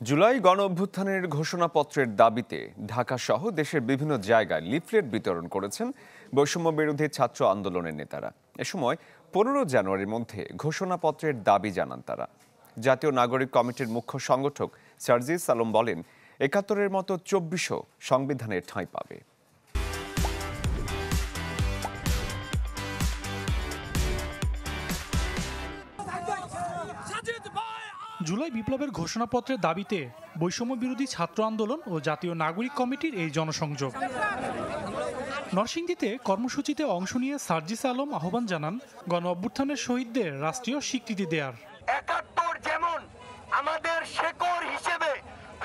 জুলাই গণঅভ্যুত্থানের ঘোষণাপত্রের দাবিতে ঢাকা সহ দেশের বিভিন্ন জায়গায় লিফলেট বিতরণ করেছেন বৈষম্য বিরোধী ছাত্র আন্দোলনের নেতারা। এ সময় 15 জানুয়ারির মধ্যে ঘোষণাপত্রের দাবি জানান তারা। জাতীয় নাগরিক কমিটির মুখ্য সংগঠক সার্জিস আলম বলেন, ৭১-এর মতো ২৪০০ সংবিধানের ঠাঁই পাবে। জুলাই বিপ্লবের ঘোষণাপত্রের দাবিতে বৈষম্য বিরোধী ছাত্র আন্দোলন ও জাতীয় নাগরিক কমিটির এই জনসংযোগ। নরসিংদীতে কর্মসূচিতে অংশ নিয়ে সার্জিস আলম আহ্বান জানান গণ অভ্যুত্থানের শহীদদের রাষ্ট্রীয় স্বীকৃতি দেওয়ার। ৭১ যেমন আমাদের শেকড় হিসেবে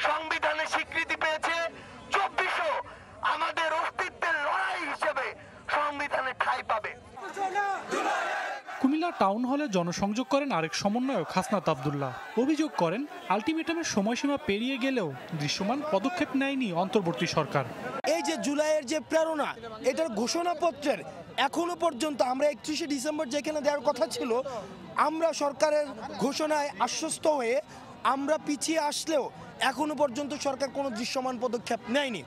সংবিধানে স্বীকৃতি পেয়েছে, ২৪০০ আমাদের অস্তিত্বের লড়াই হিসেবে সংবিধানে ঠাঁই পাবে। কুমিল্লা টাউন হলে জনসংযোগ করেন আরেক সমন্বয়ক হাসনাত আবদুল্লাহ। অভিযোগ করেন, আলটিমেটামের সময়সীমা পেরিয়ে গেলেও দৃশ্যমান পদক্ষেপ নেয়নি অন্তর্বর্তী সরকার। এই যে জুলাইয়ের যে প্রেরণা, এটার ঘোষণাপত্রের এখনো পর্যন্ত আমরা ৩১শে ডিসেম্বর যেখানে দেওয়ার কথা ছিল, আমরা সরকারের ঘোষণায় আশ্বস্ত হয়ে আমরা পিছিয়ে আসলেও এখনো পর্যন্ত সরকার কোনো দৃশ্যমান পদক্ষেপ নেয়নি।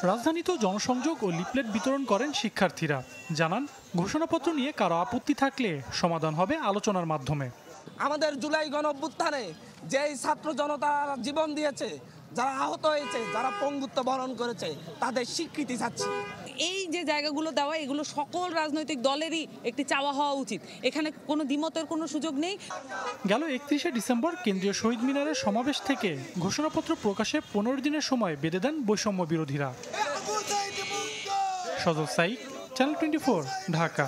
রাজধানীতেও জনসংযোগ ও লিফলেট বিতরণ করেন শিক্ষার্থীরা। জানান, ঘোষণাপত্র নিয়ে কারো আপত্তি থাকলে সমাধান হবে আলোচনার মাধ্যমে। আমাদের জুলাই গণঅভ্যুত্থানে যেই ছাত্র জনতা জীবন দিয়েছে, যারা আহত হয়েছে, যারা পঙ্গুত্ব বরণ করেছে, তাদের স্বীকৃতি চাচ্ছি। এই যে জায়গাগুলো দেওয়া, এগুলো সকল রাজনৈতিক দলেরই একটি চাওয়া হওয়া উচিত। এখানে কোনো দ্বিমতের কোনো সুযোগ নেই। গেল ৩১শে ডিসেম্বর কেন্দ্রীয় শহীদ মিনারের সমাবেশ থেকে ঘোষণাপত্র প্রকাশে ১৫ দিনের সময় বেঁধে দেন বৈষম্য বিরোধীরা। সজল সাইক, চ্যানেল 24, ঢাকা।